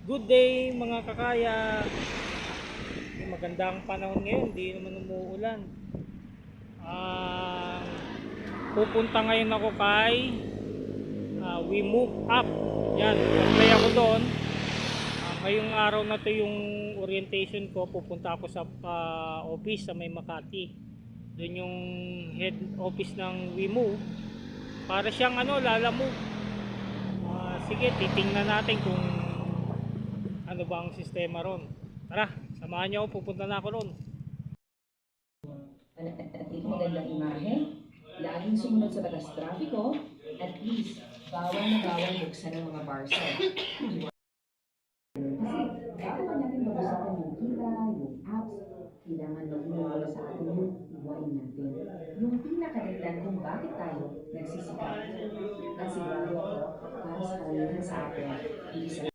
Good day mga kakaya. Magandang panahon ngayon, di naman umuulan. Ah, Pupunta ngayon ako kay We Move Up. Yan, apply ako doon. Ngayong araw na to yung orientation ko. Pupunta ako sa office sa may Makati. Doon yung head office ng We Move. Para siyang Lalamove. Sige, titingnan natin kung ano ba ang sistema ron. Tara, samahan niyo ako, pupunta na ako ron. Panatili magandang imahe, laging sumunod sa batas trafiko, at least, bawal na bawal buksan ng mga parcel. Kasi, bago pa natin pag-usapan yung kita, yung apps, kailangan mag-muna sa atin yung why natin. Yung pinakadahilan kung bakit tayo nagsisikap. At sigurado ako, para sa karamihan sa atin, hindi sa